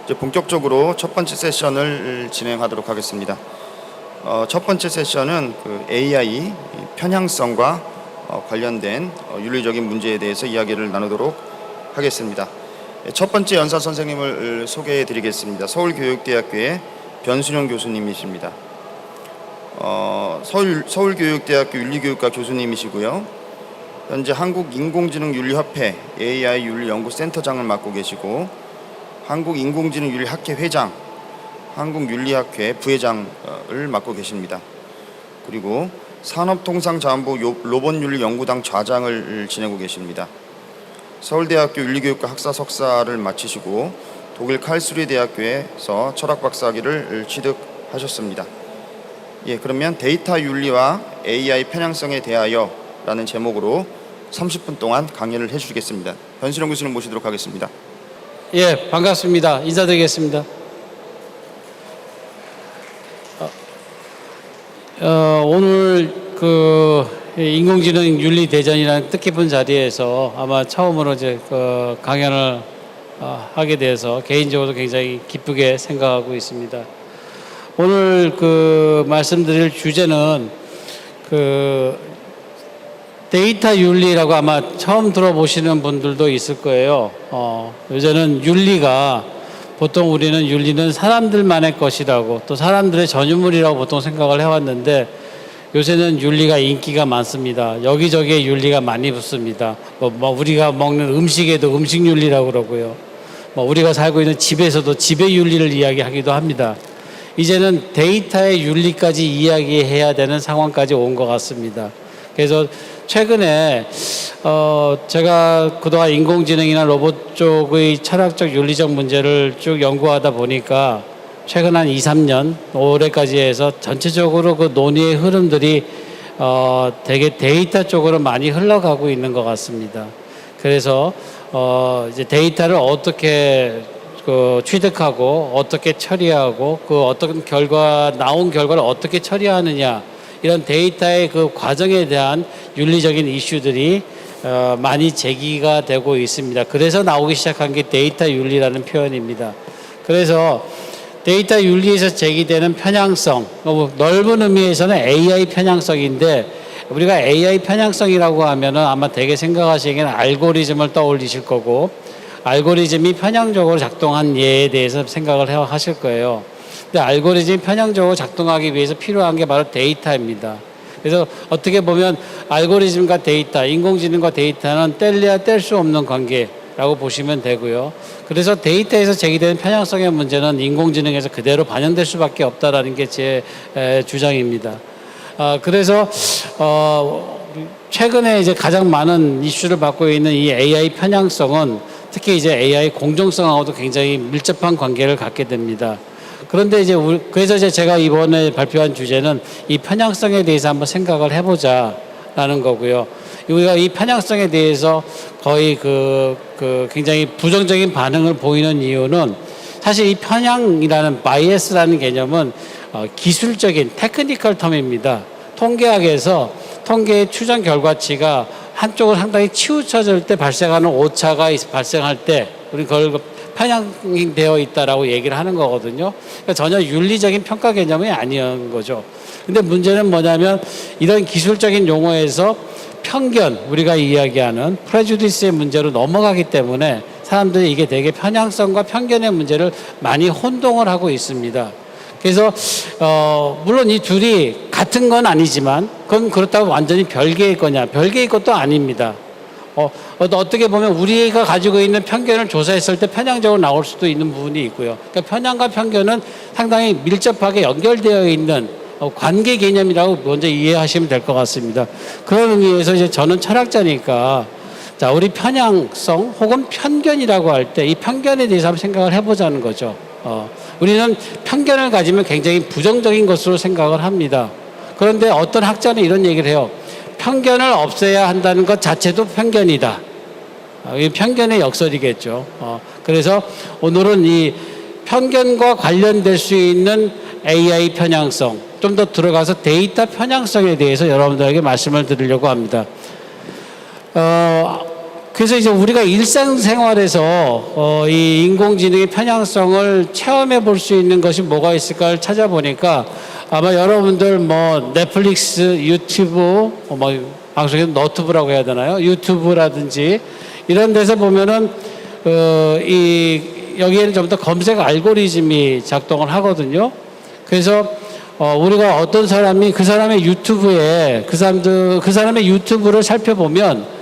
이제 본격적으로 첫 번째 세션을 진행하도록 하겠습니다. 첫 번째 세션은 그 AI 편향성과 관련된 윤리적인 문제에 대해서 이야기를 나누도록 하겠습니다. 첫 번째 연사 선생님을 소개해 드리겠습니다. 서울교육대학교의 변순영 교수님이십니다. 서울교육대학교 윤리교육과 교수님이시고요. 현재 한국인공지능윤리협회 AI윤리연구센터장을 맡고 계시고 한국인공지능윤리학회 회장, 한국윤리학회 부회장을 맡고 계십니다. 그리고 산업통상자원부 로봇윤리연구당 좌장을 지내고 계십니다. 서울대학교 윤리교육과 학사 석사를 마치시고 독일 칼스루he 대학교에서 철학 박사학위를 취득하셨습니다. 그러면 데이터 윤리와 AI 편향성에 대하여 라는 제목으로 30분 동안 강연을 해주시겠습니다. 변순영 교수님 모시도록 하겠습니다. 반갑습니다. 인사드리겠습니다. 오늘 인공지능 윤리 대전이라는 뜻깊은 자리에서 아마 처음으로 이제 강연을 하게 돼서 개인적으로 굉장히 기쁘게 생각하고 있습니다. 오늘 말씀드릴 주제는 데이터 윤리라고 아마 처음 들어보시는 분들도 있을 거예요. 요새는 윤리가 보통 우리는 윤리는 사람들만의 것이라고 또 사람들의 전유물이라고 보통 생각을 해왔는데 요새는 윤리가 인기가 많습니다. 여기저기에 윤리가 많이 붙습니다. 우리가 먹는 음식에도 음식 윤리라고 그러고요. 우리가 살고 있는 집에서도 집의 윤리를 이야기하기도 합니다. 이제는 데이터의 윤리까지 이야기해야 되는 상황까지 온 것 같습니다. 그래서 최근에 제가 그동안 인공지능이나 로봇 쪽의 철학적 윤리적 문제를 쭉 연구하다 보니까 최근 한 2, 3년 올해까지 해서 전체적으로 그 논의의 흐름들이 되게 데이터 쪽으로 많이 흘러가고 있는 것 같습니다. 그래서 이제 데이터를 어떻게 취득하고 어떻게 처리하고 어떤 나온 결과를 어떻게 처리하느냐, 이런 데이터의 과정에 대한 윤리적인 이슈들이 많이 제기가 되고 있습니다. 그래서 나오기 시작한 게 데이터 윤리라는 표현입니다. 그래서 데이터 윤리에서 제기되는 편향성, 넓은 의미에서는 AI 편향성인데, 우리가 AI 편향성이라고 하면은 아마 되게 생각하시기에는 알고리즘을 떠올리실 거고, 알고리즘이 편향적으로 작동한 예에 대해서 생각을 하실 거예요. 근데 알고리즘이 편향적으로 작동하기 위해서 필요한 게 바로 데이터입니다. 그래서 어떻게 보면 알고리즘과 데이터, 인공지능과 데이터는 뗄래야 뗄 수 없는 관계라고 보시면 되고요. 그래서 데이터에서 제기되는 편향성의 문제는 인공지능에서 그대로 반영될 수밖에 없다라는 게 제 주장입니다. 그래서 최근에 이제 가장 많은 이슈를 받고 있는 이 AI 편향성은 특히 이제 AI 공정성하고도 굉장히 밀접한 관계를 갖게 됩니다. 그런데 그래서 제가 이번에 발표한 주제는 이 편향성에 대해서 한번 생각을 해보자라는 거고요. 우리가 이 편향성에 대해서 거의 굉장히 부정적인 반응을 보이는 이유는 사실 이 편향이라는 바이애스라는 개념은 기술적인 테크니컬 텀입니다. 통계학에서 통계의 추정 결과치가 한쪽으로 상당히 치우쳐질 때 발생하는 오차가 발생할 때 우리 그걸 편향되어 있다라고 얘기를 하는 거거든요. 그러니까 전혀 윤리적인 평가 개념이 아니었는 거죠. 근데 문제는 뭐냐면 이런 기술적인 용어에서 편견, 우리가 이야기하는 프레주디스의 문제로 넘어가기 때문에 사람들이 이게 되게 편향성과 편견의 문제를 많이 혼동을 하고 있습니다. 그래서 물론 이 둘이 같은 건 아니지만 그건 그렇다고 완전히 별개의 거냐, 별개의 것도 아닙니다. 어떻게 보면 우리가 가지고 있는 편견을 조사했을 때 편향적으로 나올 수도 있는 부분이 있고요. 그러니까 편향과 편견은 상당히 밀접하게 연결되어 있는 관계 개념이라고 먼저 이해하시면 될 것 같습니다. 그런 의미에서 이제 저는 철학자니까 우리 편향성 혹은 편견이라고 할 때 이 편견에 대해서 한번 생각을 해보자는 거죠. 우리는 편견을 가지면 굉장히 부정적인 것으로 생각을 합니다. 그런데 어떤 학자는 이런 얘기를 해요. 편견을 없애야 한다는 것 자체도 편견이다. 이 편견의 역설이겠죠. 그래서 오늘은 이 편견과 관련될 수 있는 AI 편향성, 좀 더 들어가서 데이터 편향성에 대해서 여러분들에게 말씀을 드리려고 합니다. 그래서 이제 우리가 일상생활에서 이 인공지능의 편향성을 체험해 볼 수 있는 것이 뭐가 있을까를 찾아보니까 아마 여러분들 뭐 넷플릭스, 유튜브, 뭐 방송에서 너튜브라고 해야 되나요? 유튜브라든지 이런 데서 보면은 여기에는 좀 더 검색 알고리즘이 작동을 하거든요. 그래서 우리가 어떤 사람이 그 사람의 유튜브에 그 사람의 유튜브를 살펴보면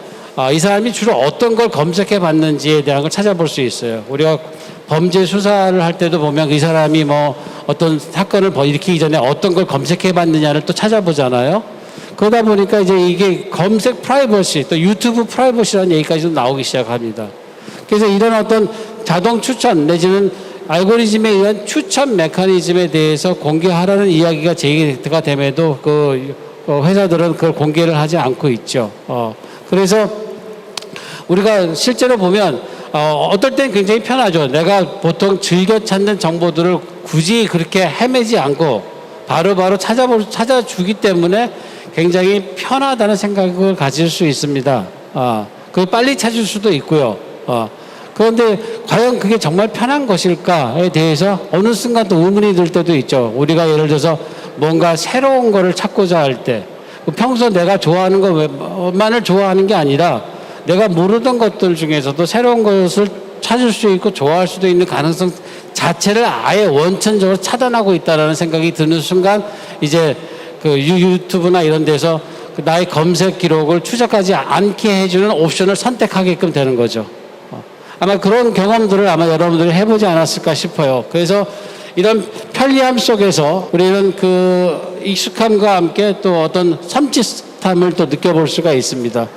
이 사람이 주로 어떤 걸 검색해 봤는지에 대한 걸 찾아볼 수 있어요. 우리가 범죄 수사를 할 때도 보면 이 사람이 뭐 어떤 사건을 일으키기 전에 어떤 걸 검색해 봤느냐를 또 찾아보잖아요. 그러다 보니까 이제 이게 검색 프라이버시, 또 유튜브 프라이버시라는 얘기까지도 나오기 시작합니다. 그래서 이런 어떤 자동 추천 내지는 알고리즘에 의한 추천 메커니즘에 대해서 공개하라는 이야기가 제기가 됨에도 회사들은 그걸 공개를 하지 않고 있죠. 그래서 우리가 실제로 보면 어떨 땐 굉장히 편하죠. 내가 보통 즐겨 찾는 정보들을 굳이 그렇게 헤매지 않고 바로바로 찾아주기 때문에 굉장히 편하다는 생각을 가질 수 있습니다. 그걸 빨리 찾을 수도 있고요. 그런데 과연 그게 정말 편한 것일까에 대해서 어느 순간 또 의문이 들 때도 있죠. 우리가 예를 들어서 뭔가 새로운 거를 찾고자 할 때 평소 내가 좋아하는 것만을 좋아하는 게 아니라 내가 모르던 것들 중에서도 새로운 것을 찾을 수 있고 좋아할 수도 있는 가능성 자체를 아예 원천적으로 차단하고 있다는 생각이 드는 순간 이제 그 유튜브나 이런 데서 나의 검색 기록을 추적하지 않게 해주는 옵션을 선택하게끔 되는 거죠. 아마 그런 경험들을 아마 여러분들이 해보지 않았을까 싶어요. 그래서 이런 편리함 속에서 우리는 그 익숙함과 함께 또 어떤 섬찟함을 또 느껴볼 수가 있습니다.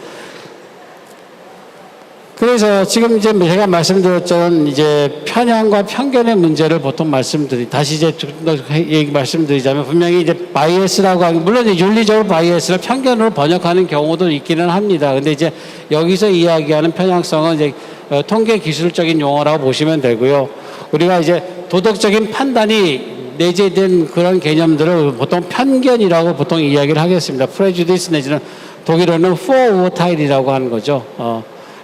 그래서 지금 이제 제가 말씀드렸던 이제 편향과 편견의 문제를 보통 다시 이제 말씀드리자면 분명히 이제 바이애스라고 하는, 물론 이제 윤리적으로 바이애스를 편견으로 번역하는 경우도 있기는 합니다. 근데 이제 여기서 이야기하는 편향성은 이제 통계 기술적인 용어라고 보시면 되고요. 우리가 이제 도덕적인 판단이 내재된 그런 개념들을 보통 편견이라고 보통 이야기를 하겠습니다. 프레주디스 내지는 독일어는 포우어타일이라고 하는 거죠.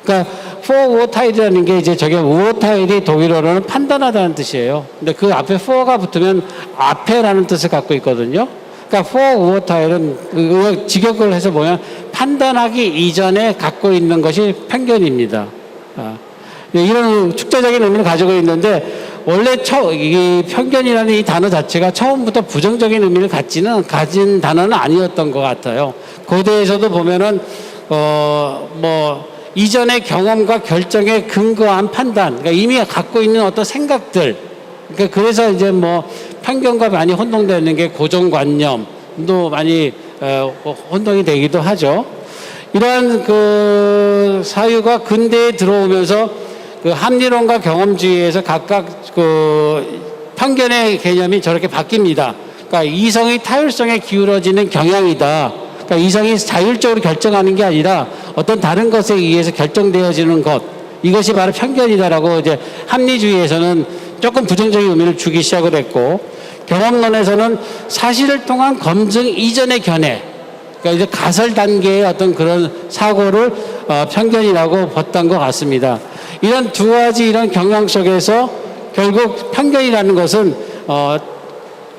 그러니까 포우어타일이라는 게 이제 저게 우어타일이 독일어로는 판단하다는 뜻이에요. 근데 그 앞에 포가 붙으면 앞에라는 뜻을 갖고 있거든요. 그러니까 포우어타일은 직역을 해서 보면 판단하기 이전에 갖고 있는 것이 편견입니다. 이런 축자적인 의미를 가지고 있는데 원래 이 편견이라는 이 단어 자체가 처음부터 부정적인 의미를 가진 단어는 아니었던 것 같아요. 고대에서도 보면은 이전의 경험과 결정에 근거한 판단, 그러니까 이미 갖고 있는 어떤 생각들, 그러니까 그래서 이제 편견과 많이 혼동되는 게 고정관념도 많이 혼동이 되기도 하죠. 이러한 그 사유가 근대에 들어오면서 그 합리론과 경험주의에서 각각 그 편견의 개념이 저렇게 바뀝니다. 그러니까 이성이 타율성에 기울어지는 경향이다. 그러니까 이성이 자율적으로 결정하는 게 아니라 어떤 다른 것에 의해서 결정되어지는 것, 이것이 바로 편견이다라고 이제 합리주의에서는 조금 부정적인 의미를 주기 시작을 했고, 경험론에서는 사실을 통한 검증 이전의 견해, 그러니까 이제 가설 단계의 어떤 그런 사고를 편견이라고 봤던 것 같습니다. 이런 두 가지 이런 경향 속에서 결국 편견이라는 것은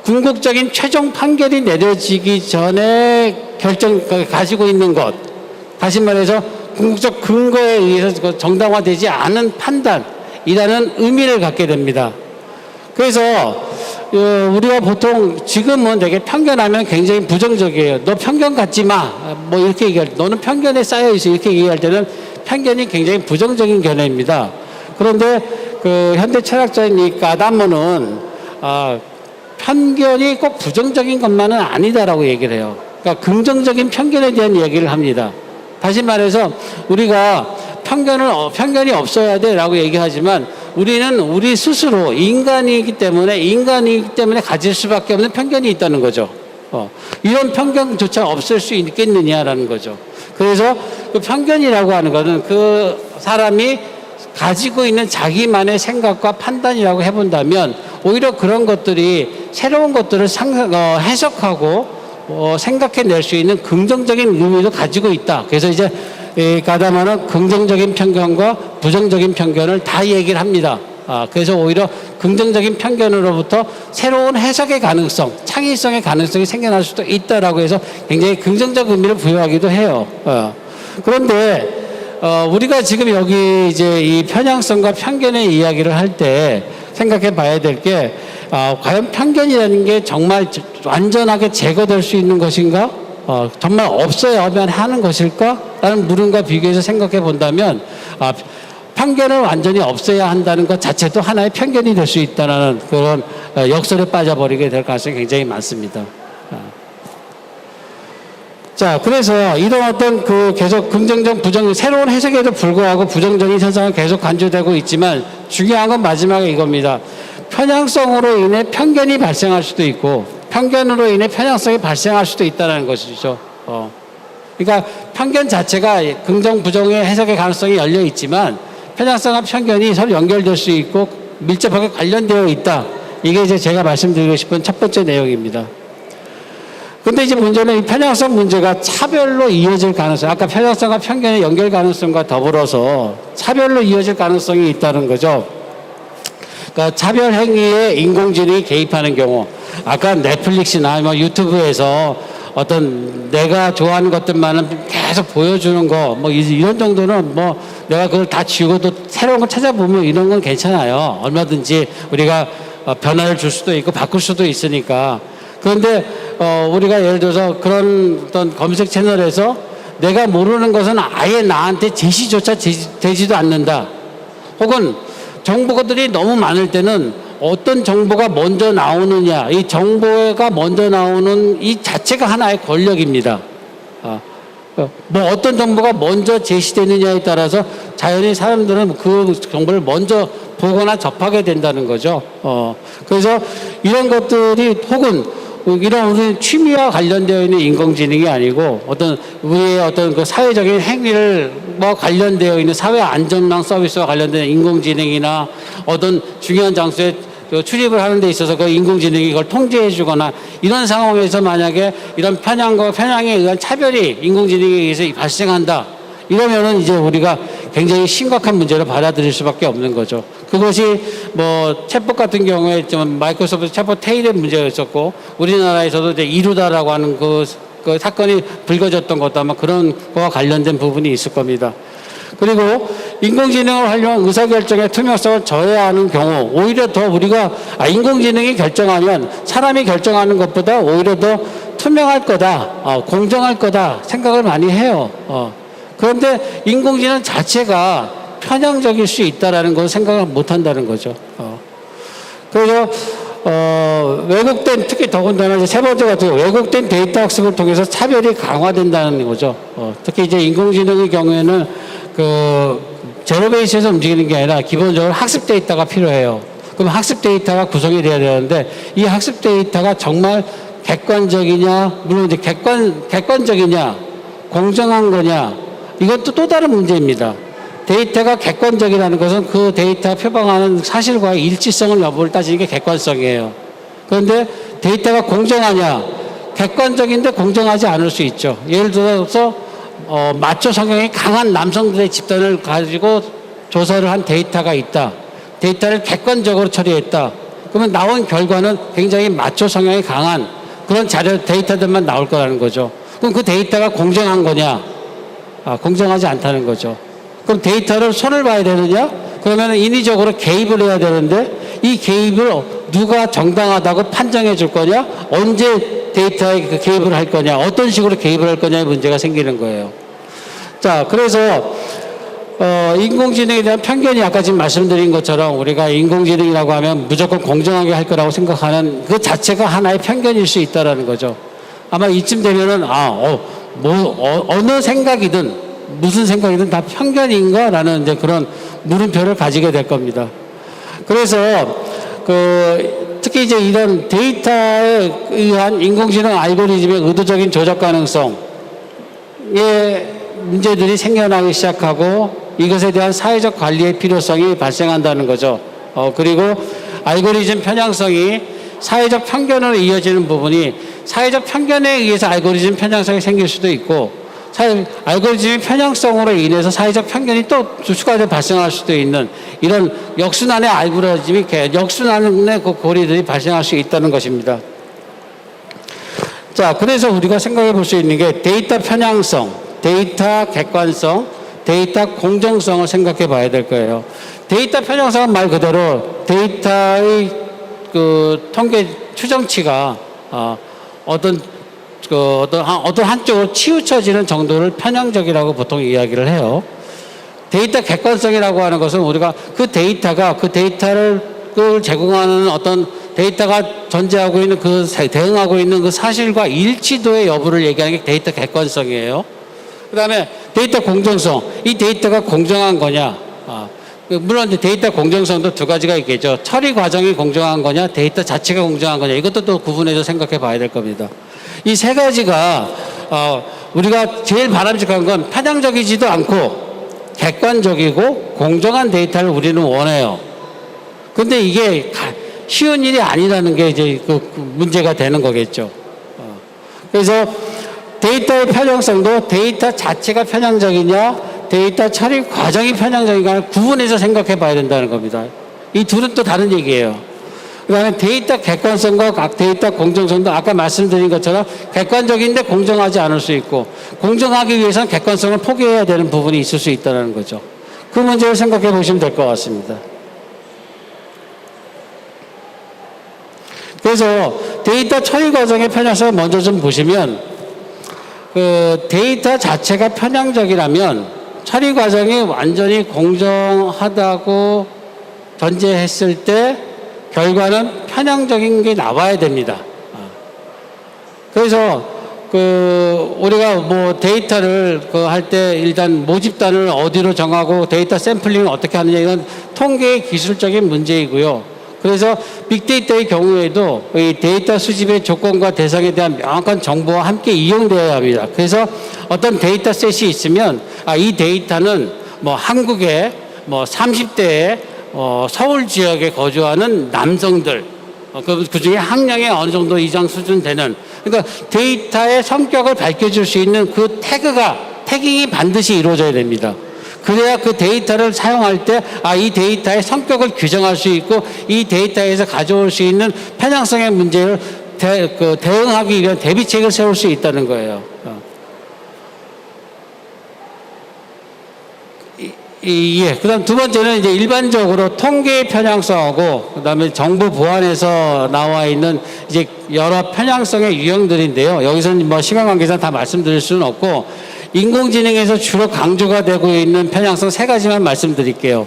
궁극적인 최종 판결이 내려지기 전에 가지고 있는 것, 다시 말해서 궁극적 근거에 의해서 정당화되지 않은 판단이라는 의미를 갖게 됩니다. 그래서 우리가 보통 지금은 되게 편견하면 굉장히 부정적이에요. 너 편견 갖지 마. 이렇게 얘기할 때, 너는 편견에 쌓여있어. 이렇게 얘기할 때는 편견이 굉장히 부정적인 견해입니다. 그런데 그 현대 철학자인 이 까다모는 편견이 꼭 부정적인 것만은 아니다라고 얘기를 해요. 그러니까 긍정적인 편견에 대한 얘기를 합니다. 다시 말해서 우리가 편견이 없어야 돼라고 얘기하지만 우리는 우리 스스로 인간이기 때문에 가질 수밖에 없는 편견이 있다는 거죠. 이런 편견조차 없을 수 있겠느냐라는 거죠. 그래서 그 편견이라고 하는 것은 그 사람이 가지고 있는 자기만의 생각과 판단이라고 해본다면 오히려 그런 것들이 새로운 것들을 해석하고 생각해낼 수 있는 긍정적인 의미도 가지고 있다. 그래서 이제 가담하는 긍정적인 편견과 부정적인 편견을 다 얘기를 합니다. 그래서 오히려 긍정적인 편견으로부터 새로운 해석의 가능성, 창의성의 가능성이 생겨날 수도 있다라고 해서 굉장히 긍정적 의미를 부여하기도 해요. 그런데 우리가 지금 여기 이제 이 편향성과 편견의 이야기를 할 때 생각해 봐야 될 게 과연 편견이라는 게 정말 완전하게 제거될 수 있는 것인가? 정말 없어야만 하는 것일까? 라는 물음과 비교해서 생각해 본다면 편견을 완전히 없애야 한다는 것 자체도 하나의 편견이 될 수 있다는 그런 역설에 빠져버리게 될 가능성이 굉장히 많습니다. 자, 그래서 이런 어떤 계속 긍정적, 부정, 새로운 해석에도 불구하고 부정적인 현상은 계속 간주되고 있지만 중요한 건 마지막에 이겁니다. 편향성으로 인해 편견이 발생할 수도 있고 편견으로 인해 편향성이 발생할 수도 있다는 것이죠. 그러니까 편견 자체가 긍정, 부정의 해석의 가능성이 열려 있지만 편향성과 편견이 서로 연결될 수 있고 밀접하게 관련되어 있다. 이게 이제 제가 말씀드리고 싶은 첫 번째 내용입니다. 근데 이제 문제는 이 편향성 문제가 차별로 이어질 가능성, 아까 편향성과 편견의 연결 가능성과 더불어서 차별로 이어질 가능성이 있다는 거죠. 그러니까 차별 행위에 인공지능이 개입하는 경우, 아까 넷플릭스나 뭐 유튜브에서 어떤 내가 좋아하는 것들만은 계속 보여주는 거, 뭐 이런 정도는 뭐 내가 그걸 다 지우고 또 새로운 걸 찾아보면 이런 건 괜찮아요. 얼마든지 우리가 변화를 줄 수도 있고 바꿀 수도 있으니까. 그런데 우리가 예를 들어서 그런 어떤 검색 채널에서 내가 모르는 것은 아예 나한테 제시조차 되지도 않는다. 혹은 정보들이 너무 많을 때는 어떤 정보가 먼저 나오느냐, 이 정보가 먼저 나오는 이 자체가 하나의 권력입니다. 뭐 어떤 정보가 먼저 제시되느냐에 따라서 자연히 사람들은 그 정보를 먼저 보거나 접하게 된다는 거죠. 그래서 이런 것들이 혹은 이런 우리 취미와 관련되어 있는 인공지능이 아니고 어떤 우리의 어떤 그 사회적인 행위를 뭐 관련되어 있는 사회 안전망 서비스와 관련된 인공지능이나 어떤 중요한 장소에 출입을 하는 데 있어서 그 인공지능이 이걸 통제해 주거나 이런 상황에서 만약에 이런 편향과 편향에 의한 차별이 인공지능에 의해서 발생한다. 이러면은 이제 우리가 굉장히 심각한 문제를 받아들일 수밖에 없는 거죠. 그것이 뭐 챗봇 같은 경우에 좀 마이크로소프트 챗봇 테일의 문제였었고 우리나라에서도 이제 이루다라고 하는 그 사건이 불거졌던 것도 아마 그런 거와 관련된 부분이 있을 겁니다. 그리고 인공지능을 활용한 의사결정의 투명성을 저해하는 경우 오히려 더 우리가 인공지능이 결정하면 사람이 결정하는 것보다 오히려 더 투명할 거다, 공정할 거다 생각을 많이 해요. 그런데 인공지능 자체가 편향적일 수 있다라는 걸 생각을 못 한다는 거죠. 그래서 왜곡된, 특히 더군다나 이제 세 번째 같은 경우 왜곡된 데이터 학습을 통해서 차별이 강화된다는 거죠. 특히 이제 인공지능의 경우에는 그 제로베이스에서 움직이는 게 아니라 기본적으로 학습 데이터가 필요해요. 그럼 학습 데이터가 구성이 돼야 되는데 이 학습 데이터가 정말 객관적이냐, 물론 이제 객관적이냐, 공정한 거냐, 이것도 또 다른 문제입니다. 데이터가 객관적이라는 것은 그 데이터가 표방하는 사실과의 일치성을 여부를 따지는 게 객관성이에요. 그런데 데이터가 공정하냐, 객관적인데 공정하지 않을 수 있죠. 예를 들어서 마초 성향이 강한 남성들의 집단을 가지고 조사를 한 데이터가 있다. 데이터를 객관적으로 처리했다. 그러면 나온 결과는 굉장히 마초 성향이 강한 그런 데이터들만 나올 거라는 거죠. 그럼 그 데이터가 공정한 거냐? 공정하지 않다는 거죠. 그럼 데이터를 손을 봐야 되느냐? 그러면 인위적으로 개입을 해야 되는데 이 개입을 누가 정당하다고 판정해 줄 거냐? 언제 데이터에 그 개입을 할 거냐? 어떤 식으로 개입을 할 거냐의 문제가 생기는 거예요. 자, 그래서 인공지능에 대한 편견이 아까 지금 말씀드린 것처럼 우리가 인공지능이라고 하면 무조건 공정하게 할 거라고 생각하는 그 자체가 하나의 편견일 수 있다라는 거죠. 아마 이쯤 되면은 어느 생각이든 무슨 생각이든 다 편견인가라는 이제 그런 물음표를 가지게 될 겁니다. 그래서 특히 이제 이런 데이터에 의한 인공지능 알고리즘의 의도적인 조작 가능성의 문제들이 생겨나기 시작하고 이것에 대한 사회적 관리의 필요성이 발생한다는 거죠. 그리고 알고리즘 편향성이 사회적 편견으로 이어지는 부분이 사회적 편견에 의해서 알고리즘 편향성이 생길 수도 있고 알고리즘의 편향성으로 인해서 사회적 편견이 또 추가적으로 발생할 수도 있는 이런 역순환의 알고리즘이 역순환의 그 고리들이 발생할 수 있다는 것입니다. 자, 그래서 우리가 생각해 볼 수 있는 게 데이터 편향성, 데이터 객관성, 데이터 공정성을 생각해 봐야 될 거예요. 데이터 편향성은 말 그대로 데이터의 그 통계 추정치가 어떤 한쪽으로 치우쳐지는 정도를 편향적이라고 보통 이야기를 해요. 데이터 객관성이라고 하는 것은 우리가 그 데이터를 제공하는 어떤 데이터가 존재하고 있는 대응하고 있는 그 사실과 일치도의 여부를 얘기하는 게 데이터 객관성이에요. 그 다음에 데이터 공정성. 이 데이터가 공정한 거냐. 물론 데이터 공정성도 두 가지가 있겠죠. 처리 과정이 공정한 거냐, 데이터 자체가 공정한 거냐. 이것도 또 구분해서 생각해 봐야 될 겁니다. 이 세 가지가 우리가 제일 바람직한 건 편향적이지도 않고 객관적이고 공정한 데이터를 우리는 원해요. 근데 이게 쉬운 일이 아니라는 게 이제 그 문제가 되는 거겠죠. 그래서 데이터의 편향성도 데이터 자체가 편향적이냐, 데이터 처리 과정이 편향적인가 구분해서 생각해 봐야 된다는 겁니다. 이 둘은 또 다른 얘기예요. 그 다음에 데이터 객관성과 데이터 공정성도 아까 말씀드린 것처럼 객관적인데 공정하지 않을 수 있고, 공정하기 위해서는 객관성을 포기해야 되는 부분이 있을 수 있다는 거죠. 그 문제를 생각해 보시면 될 것 같습니다. 그래서 데이터 처리 과정의 편향성을 먼저 좀 보시면, 그 데이터 자체가 편향적이라면 처리 과정이 완전히 공정하다고 전제했을 때 결과는 편향적인 게 나와야 됩니다. 그래서 우리가 뭐 데이터를 할 때 일단 모집단을 어디로 정하고 데이터 샘플링을 어떻게 하느냐, 이건 통계의 기술적인 문제이고요. 그래서 빅데이터의 경우에도 이 데이터 수집의 조건과 대상에 대한 명확한 정보와 함께 이용되어야 합니다. 그래서 어떤 데이터셋이 있으면 이 데이터는 뭐 한국의 뭐 30대의 서울 지역에 거주하는 남성들, 그 중에 학력이 어느 정도 이상 수준 되는, 그러니까 데이터의 성격을 밝혀줄 수 있는 그 태깅이 반드시 이루어져야 됩니다. 그래야 그 데이터를 사용할 때 이 데이터의 성격을 규정할 수 있고 이 데이터에서 가져올 수 있는 편향성의 문제를 대응하기 위한 대비책을 세울 수 있다는 거예요. 그다음 두 번째는 이제 일반적으로 통계의 편향성하고 그다음에 정부 보안에서 나와 있는 이제 여러 편향성의 유형들인데요. 여기서는 뭐 시간 관계상 다 말씀드릴 수는 없고, 인공지능에서 주로 강조가 되고 있는 편향성 세 가지만 말씀드릴게요.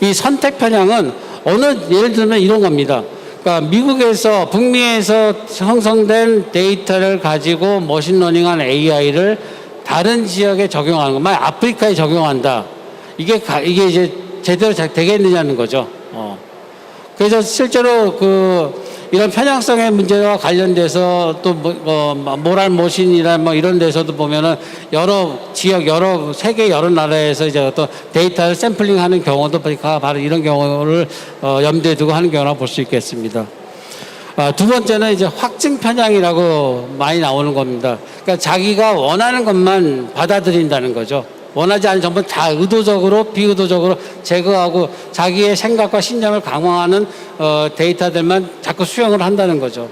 이 선택 편향은 예를 들면 이런 겁니다. 그러니까 미국에서 북미에서 형성된 데이터를 가지고 머신러닝한 AI를 다른 지역에 적용하는 거, 만약 아프리카에 적용한다. 이게 이제 제대로 잘 되겠느냐는 거죠. 그래서 실제로 이런 편향성의 문제와 관련돼서 또 모랄 모신이나 뭐 이런 데서도 보면은 여러 지역, 세계 여러 나라에서 이제 어떤 데이터를 샘플링하는 경우도 바로 이런 경우를 염두에 두고 하는 경우라고 볼 수 있겠습니다. 두 번째는 이제 확증 편향이라고 많이 나오는 겁니다. 그러니까 자기가 원하는 것만 받아들인다는 거죠. 원하지 않은 정보는 다 의도적으로 비의도적으로 제거하고 자기의 생각과 신념을 강화하는 데이터들만 자꾸 수용을 한다는 거죠.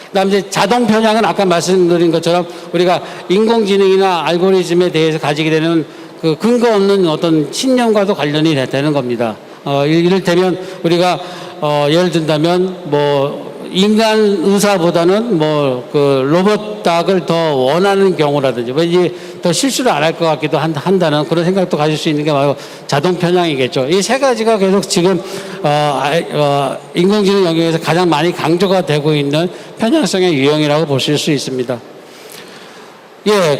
그다음 이제 자동 편향은 아까 말씀드린 것처럼 우리가 인공지능이나 알고리즘에 대해서 가지게 되는 그 근거 없는 어떤 신념과도 관련이 되는 겁니다. 이를테면 우리가 예를 든다면 뭐 인간 의사보다는 로봇 닭을 더 원하는 경우라든지, 왠지 더 실수를 안 할 것 같기도 한다는 그런 생각도 가질 수 있는 게 바로 자동 편향이겠죠. 이 세 가지가 계속 지금 인공지능 영역에서 가장 많이 강조가 되고 있는 편향성의 유형이라고 보실 수 있습니다.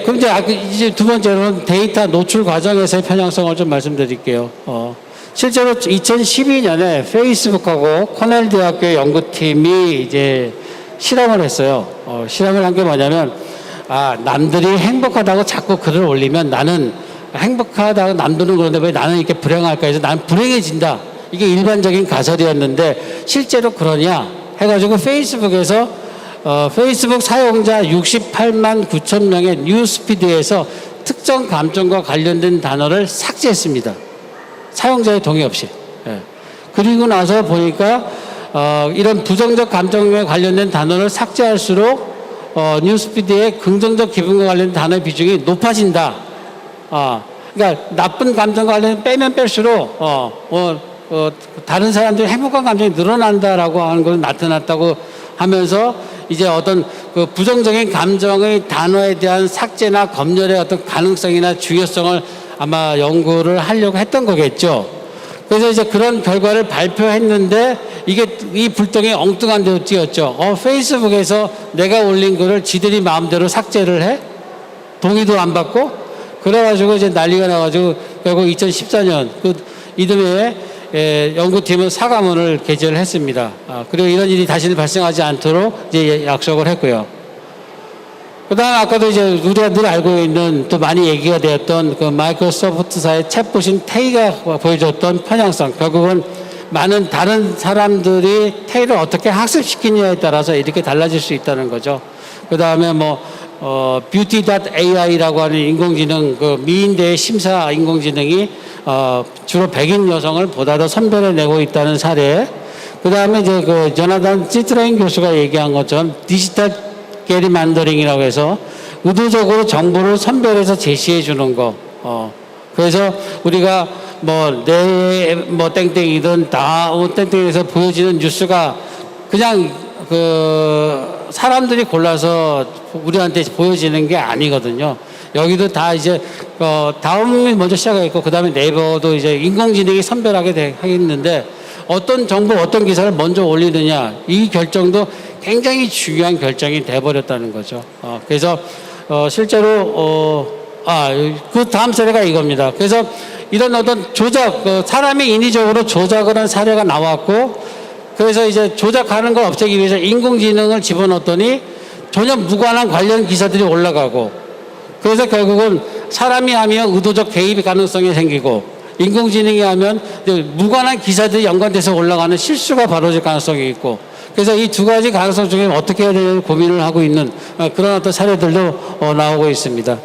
그럼 이제 두 번째로는 데이터 노출 과정에서의 편향성을 좀 말씀드릴게요. 실제로 2012년에 페이스북하고 코넬 대학교 연구팀이 이제 실험을 했어요. 실험을 한 게 뭐냐면, 남들이 행복하다고 자꾸 글을 올리면 나는 행복하다고 남들은 그러는데 왜 나는 이렇게 불행할까 해서 나는 불행해진다. 이게 일반적인 가설이었는데 실제로 그러냐 해가지고 페이스북에서 페이스북 사용자 68만 9천 명의 뉴스피드에서 특정 감정과 관련된 단어를 삭제했습니다. 사용자의 동의 없이. 예. 그리고 나서 보니까 이런 부정적 감정에 관련된 단어를 삭제할수록 뉴스피드의 긍정적 기분과 관련된 단어의 비중이 높아진다. 그러니까 나쁜 감정과 관련된 빼면 뺄수록 다른 사람들이 행복한 감정이 늘어난다라고 하는 것이 나타났다고 하면서 이제 어떤 그 부정적인 감정의 단어에 대한 삭제나 검열의 어떤 가능성이나 중요성을 아마 연구를 하려고 했던 거겠죠. 그래서 이제 그런 결과를 발표했는데 이 불똥이 엉뚱한 데로 띄었죠. 페이스북에서 내가 올린 거를 지들이 마음대로 삭제를 해? 동의도 안 받고? 그래가지고 이제 난리가 나가지고 결국 2014년 이듬해에 연구팀은 사과문을 게재를 했습니다. 그리고 이런 일이 다시는 발생하지 않도록 이제 약속을 했고요. 그 다음에 아까도 이제 우리가 늘 알고 있는 또 많이 얘기가 되었던 그 마이크로소프트사의 챗봇인 테이가 보여줬던 편향성. 결국은 많은 다른 사람들이 테이를 어떻게 학습시키느냐에 따라서 이렇게 달라질 수 있다는 거죠. 그 다음에 beauty.ai라고 하는 인공지능, 그 미인대의 심사 인공지능이 주로 백인 여성을 보다 더 선별해내고 있다는 사례. 그 다음에 이제 그 조나단 시트레인 교수가 얘기한 것처럼 디지털 게리만더링이라고 해서 의도적으로 정보를 선별해서 제시해 주는 거. 그래서 우리가 땡땡이든 땡땡에서 보여지는 뉴스가 그냥 사람들이 골라서 우리한테 보여지는 게 아니거든요. 여기도 다 이제 다음이 먼저 시작했고 그 다음에 네이버도 이제 인공지능이 선별하게 하겠는데 어떤 정보 어떤 기사를 먼저 올리느냐 이 결정도 굉장히 중요한 결정이 돼버렸다는 거죠. 그래서 실제로 그 다음 사례가 이겁니다. 그래서 이런 어떤 조작 사람이 인위적으로 조작을 한 사례가 나왔고 그래서 이제 조작하는 걸 없애기 위해서 인공지능을 집어넣었더니 전혀 무관한 관련 기사들이 올라가고 그래서 결국은 사람이 하면 의도적 개입 가능성이 생기고 인공지능이 하면 무관한 기사들이 연관돼서 올라가는 실수가 벌어질 가능성이 있고 그래서 이 두 가지 가능성 중에 어떻게 해야 되는 고민을 하고 있는 그런 어떤 사례들도 나오고 있습니다.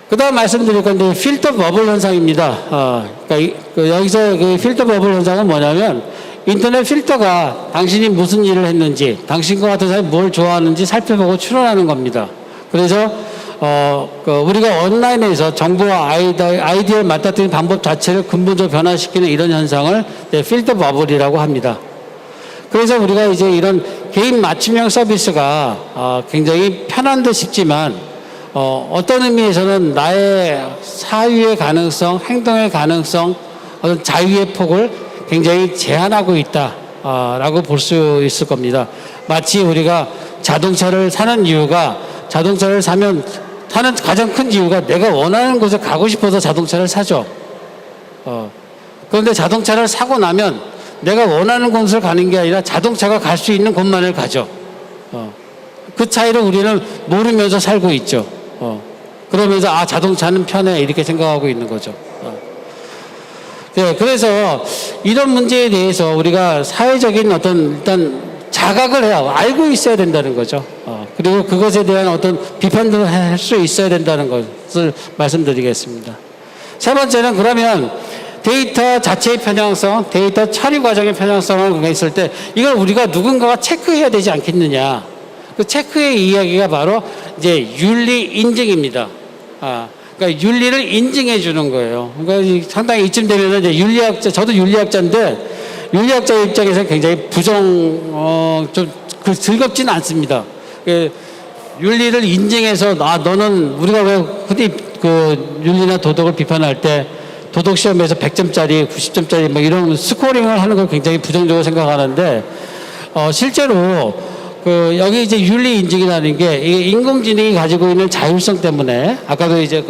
그 다음 말씀드릴 건데 필터 버블 현상입니다. 그러니까 여기서 그 필터 버블 현상은 뭐냐면 인터넷 필터가 당신이 무슨 일을 했는지 당신과 같은 사람이 뭘 좋아하는지 살펴보고 추론하는 겁니다. 그래서 우리가 온라인에서 정보와 아이디어를 맞닥뜨리는 방법 자체를 근본적으로 변화시키는 이런 현상을 필터 버블이라고 합니다. 그래서 우리가 이제 이런 개인 맞춤형 서비스가 굉장히 편한 듯 싶지만 어떤 의미에서는 나의 사유의 가능성, 행동의 가능성, 어떤 자유의 폭을 굉장히 제한하고 있다라고 볼 수 있을 겁니다. 마치 우리가 자동차를 사는 이유가 자동차를 사는 가장 큰 이유가 내가 원하는 곳에 가고 싶어서 자동차를 사죠. 그런데 자동차를 사고 나면 내가 원하는 곳을 가는 게 아니라 자동차가 갈 수 있는 곳만을 가죠. 그 차이를 우리는 모르면서 살고 있죠. 그러면서 자동차는 편해 이렇게 생각하고 있는 거죠. 네, 그래서 이런 문제에 대해서 우리가 사회적인 어떤 일단 자각을 해야 알고 있어야 된다는 거죠. 그리고 그것에 대한 어떤 비판도 할 수 있어야 된다는 것을 말씀드리겠습니다. 세 번째는 그러면 데이터 자체의 편향성, 데이터 처리 과정의 편향성을 있을 때 이걸 우리가 누군가가 체크해야 되지 않겠느냐. 그 체크의 이야기가 바로 이제 윤리 인증입니다. 그러니까 윤리를 인증해 주는 거예요. 그러니까 상당히 이쯤 되면 이제 윤리학자, 저도 윤리학자인데 윤리학자 입장에서 굉장히 좀 즐겁지는 않습니다. 윤리를 인증해서 너는 우리가 왜 흔히 그 윤리나 도덕을 비판할 때 도덕 시험에서 100점짜리, 90점짜리 이런 스코링을 하는 걸 굉장히 부정적으로 생각하는데 실제로 여기 이제 윤리 인증이라는 게 이게 인공지능이 가지고 있는 자율성 때문에 아까도 이제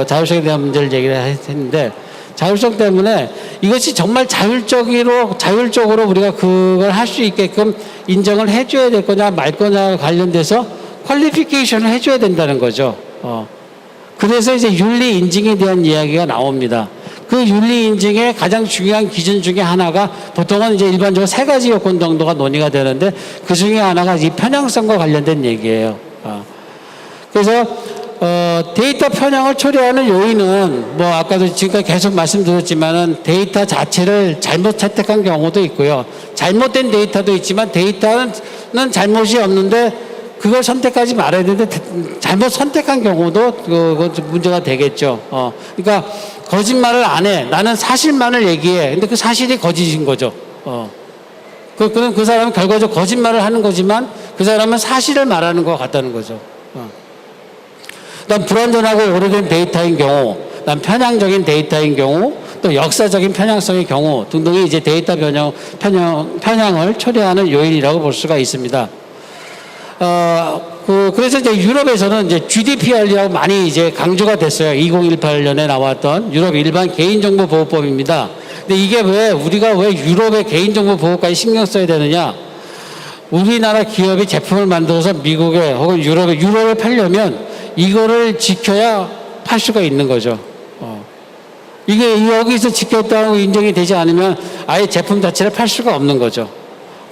자율성에 대한 문제를 얘기를 했는데 자율성 때문에 이것이 정말 자율적으로 우리가 그걸 할 수 있게끔 인정을 해줘야 될 거냐 말 거냐 관련돼서 퀄리피케이션을 해줘야 된다는 거죠. 그래서 이제 윤리 인증에 대한 이야기가 나옵니다. 그 윤리 인증의 가장 중요한 기준 중에 하나가 보통은 이제 일반적으로 세 가지 요건 정도가 논의가 되는데 그 중에 하나가 이 편향성과 관련된 얘기예요. 그래서 데이터 편향을 초래하는 요인은 뭐 아까도 지금까지 계속 말씀드렸지만은 데이터 자체를 잘못 채택한 경우도 있고요. 잘못된 데이터도 있지만 데이터는 잘못이 없는데 그걸 선택하지 말아야 되는데 잘못 선택한 경우도 그거 문제가 되겠죠. 그러니까 거짓말을 안 해. 나는 사실만을 얘기해. 근데 그 사실이 거짓인 거죠. 그 사람은 결과적으로 거짓말을 하는 거지만 그 사람은 사실을 말하는 것 같다는 거죠. 그다음 불완전하고 오래된 데이터인 경우, 그다음 편향적인 데이터인 경우, 또 역사적인 편향성의 경우 등등이 이제 데이터 편향을 초래하는 요인이라고 볼 수가 있습니다. 그래서 이제 유럽에서는 이제 GDPR이라고 많이 이제 강조가 됐어요. 2018년에 나왔던 유럽 일반 개인정보보호법입니다. 근데 이게 우리가 왜 유럽의 개인정보보호까지 신경 써야 되느냐? 우리나라 기업이 제품을 만들어서 미국에 혹은 유럽에 팔려면 이거를 지켜야 팔 수가 있는 거죠. 이게 여기서 지켰다고 인정이 되지 않으면 아예 제품 자체를 팔 수가 없는 거죠.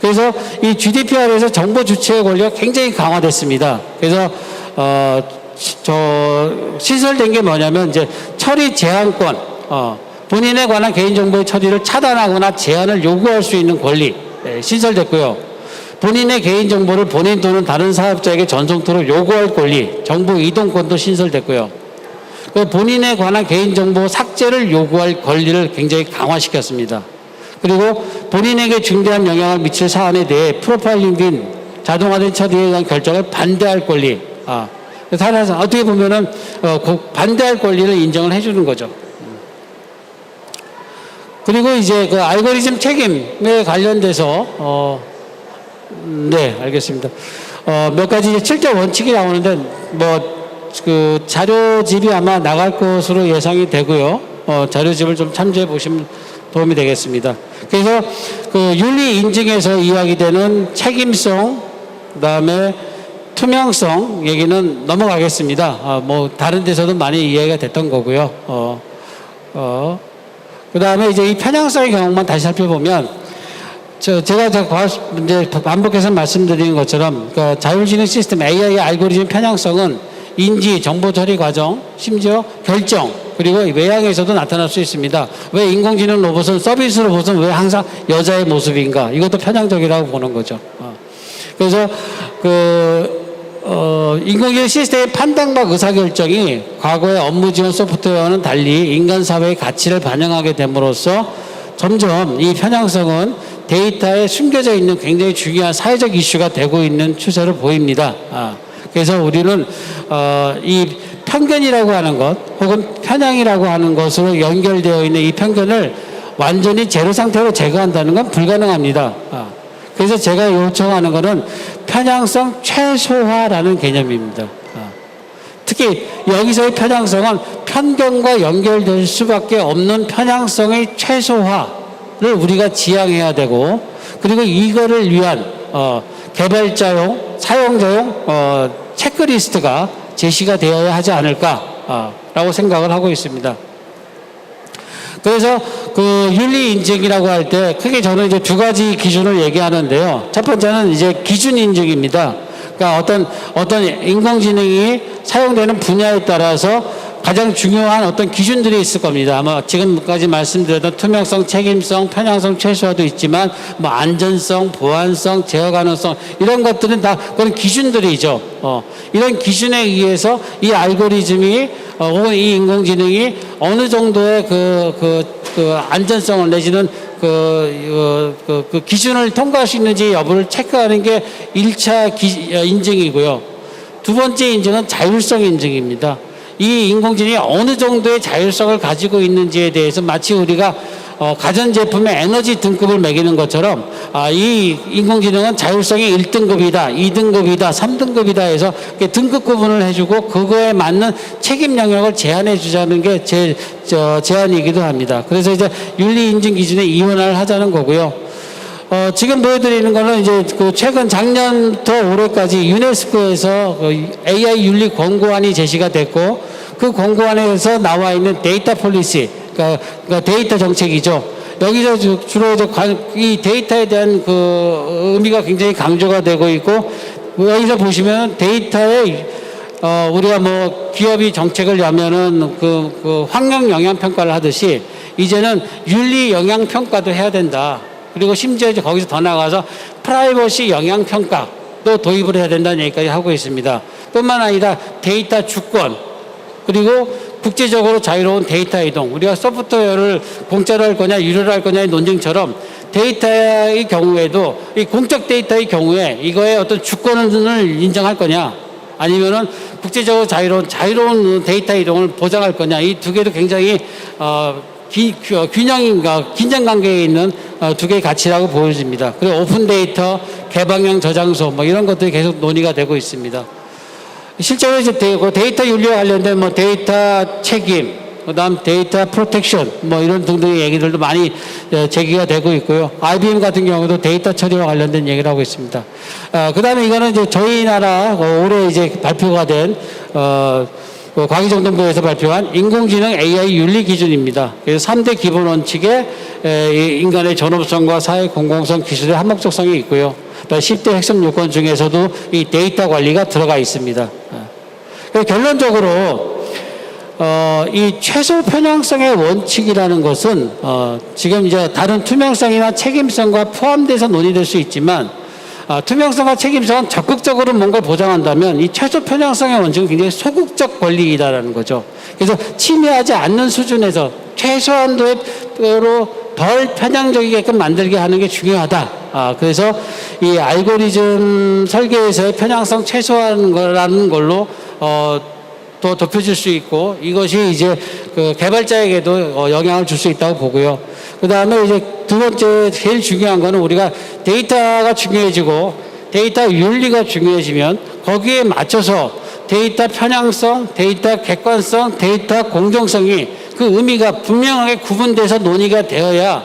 그래서 이 GDPR에서 정보 주체의 권리가 굉장히 강화됐습니다. 그래서 신설된 게 뭐냐면 이제 처리 제한권, 본인에 관한 개인정보의 처리를 차단하거나 제한을 요구할 수 있는 권리 신설됐고요. 본인의 개인정보를 본인 또는 다른 사업자에게 전송토록 요구할 권리, 정보 이동권도 신설됐고요. 본인에 관한 개인정보 삭제를 요구할 권리를 굉장히 강화시켰습니다. 그리고 본인에게 중대한 영향을 미칠 사안에 대해 프로파일링 및 자동화된 처리에 대한 결정을 반대할 권리. 따라서 어떻게 보면은 반대할 권리를 인정을 해주는 거죠. 그리고 이제 그 알고리즘 책임에 관련돼서 네, 알겠습니다. 몇 가지 이제 7대 원칙이 나오는데 그 자료집이 아마 나갈 것으로 예상이 되고요. 자료집을 좀 참조해 보시면 도움이 되겠습니다. 그래서 그 윤리 인증에서 이야기되는 책임성, 그다음에 투명성 얘기는 넘어가겠습니다. 뭐 다른 데서도 많이 이야기가 됐던 거고요. 그다음에 이제 이 편향성의 경우만 다시 살펴보면 제가 이제 반복해서 말씀드린 것처럼 그 자율지능 시스템 AI 알고리즘 편향성은 인지, 정보 처리 과정, 심지어 결정, 그리고 외향에서도 나타날 수 있습니다. 왜 인공지능 로봇은 서비스 로봇은 왜 항상 여자의 모습인가? 이것도 편향적이라고 보는 거죠. 그래서 인공지능 시스템의 판단과 의사결정이 과거의 업무 지원 소프트웨어와는 달리 인간 사회의 가치를 반영하게 됨으로써 점점 이 편향성은 데이터에 숨겨져 있는 굉장히 중요한 사회적 이슈가 되고 있는 추세를 보입니다. 그래서 우리는 이 편견이라고 하는 것 혹은 편향이라고 하는 것으로 연결되어 있는 이 편견을 완전히 제로 상태로 제거한다는 건 불가능합니다. 그래서 제가 요청하는 것은 편향성 최소화라는 개념입니다. 특히 여기서의 편향성은 편견과 연결될 수밖에 없는 편향성의 최소화를 우리가 지향해야 되고, 그리고 이거를 위한 개발자용, 사용자용 체크리스트가 제시가 되어야 하지 않을까라고 생각을 하고 있습니다. 그래서 그 윤리 인증이라고 할 때 크게 저는 이제 두 가지 기준을 얘기하는데요. 첫 번째는 이제 기준 인증입니다. 그러니까 어떤 인공지능이 사용되는 분야에 따라서 가장 중요한 어떤 기준들이 있을 겁니다. 아마 지금까지 말씀드렸던 투명성, 책임성, 편향성 최소화도 있지만 뭐 안전성, 보안성, 제어 가능성 이런 것들은 다 그런 기준들이죠. 이런 기준에 의해서 이 알고리즘이 혹은 이 인공지능이 어느 정도의 그 안전성을 내지는 그 기준을 통과할 수 있는지 여부를 체크하는 게 1차 인증이고요. 두 번째 인증은 자율성 인증입니다. 이 인공지능이 어느 정도의 자율성을 가지고 있는지에 대해서 마치 우리가 가전제품의 에너지 등급을 매기는 것처럼 이 인공지능은 자율성이 1등급이다, 2등급이다, 3등급이다 해서 등급 구분을 해주고 그거에 맞는 책임 영역을 제한해 주자는 게 제안이기도 합니다. 그래서 이제 윤리 인증 기준에 이원화를 하자는 거고요. 지금 보여드리는 거는 이제 그 최근 작년부터 올해까지 유네스코에서 AI 윤리 권고안이 제시가 됐고 그 권고안에서 나와 있는 데이터 폴리시, 그러니까 데이터 정책이죠. 여기서 주로 이 데이터에 대한 그 의미가 굉장히 강조가 되고 있고, 여기서 보시면 데이터에 우리가 뭐 기업이 정책을 하면은 그 환경 영향 평가를 하듯이 이제는 윤리 영향 평가도 해야 된다. 그리고 심지어 이제 거기서 더 나가서 프라이버시 영향 평가도 도입을 해야 된다는 얘기까지 하고 있습니다. 뿐만 아니라 데이터 주권, 그리고 국제적으로 자유로운 데이터 이동. 우리가 소프트웨어를 공짜로 할 거냐 유료로 할 거냐의 논쟁처럼 데이터의 경우에도 이 공적 데이터의 경우에 이거에 어떤 주권을 인정할 거냐, 아니면은 국제적으로 자유로운 데이터 이동을 보장할 거냐, 이 두 개도 굉장히 균형인가 긴장 관계에 있는 두 개의 가치라고 보여집니다. 그리고 오픈 데이터, 개방형 저장소 뭐 이런 것들이 계속 논의가 되고 있습니다. 실제로 이제 데이터 윤리와 관련된 뭐 데이터 책임, 그다음 데이터 프로텍션 뭐 이런 등등의 얘기들도 많이 제기가 되고 있고요. IBM 같은 경우도 데이터 처리와 관련된 얘기를 하고 있습니다. 그다음에 이거는 이제 저희 나라 올해 이제 발표가 된 과기정돈부에서 발표한 인공지능 AI 윤리 기준입니다. 그래서 3대 기본 원칙에 인간의 존엄성과 사회 공공성 기술의 한목적성이 있고요. 10대 핵심 요건 중에서도 이 데이터 관리가 들어가 있습니다. 결론적으로 이 최소 편향성의 원칙이라는 것은 지금 이제 다른 투명성이나 책임성과 포함돼서 논의될 수 있지만, 투명성과 책임성은 적극적으로 뭔가 보장한다면 이 최소 편향성의 원칙은 굉장히 소극적 권리이다라는 거죠. 그래서 침해하지 않는 수준에서 최소한도로 덜 편향적이게끔 만들게 하는 게 중요하다. 그래서 이 알고리즘 설계에서의 편향성 최소화하는 거라는 걸로 더 좁혀질 수 있고, 이것이 이제 그 개발자에게도 영향을 줄 수 있다고 보고요. 그 다음에 이제 두 번째 제일 중요한 거는 우리가 데이터가 중요해지고 데이터 윤리가 중요해지면 거기에 맞춰서 데이터 편향성, 데이터 객관성, 데이터 공정성이 그 의미가 분명하게 구분돼서 논의가 되어야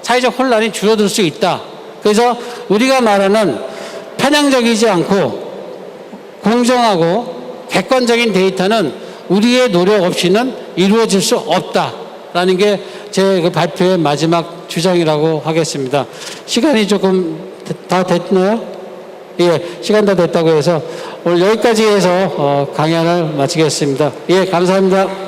사회적 혼란이 줄어들 수 있다. 그래서 우리가 말하는 편향적이지 않고 공정하고 객관적인 데이터는 우리의 노력 없이는 이루어질 수 없다라는 게 제 그 발표의 마지막 주장이라고 하겠습니다. 시간이 조금 다 됐나요? 예, 시간 다 됐다고 해서 오늘 여기까지 해서 강연을 마치겠습니다. 예, 감사합니다.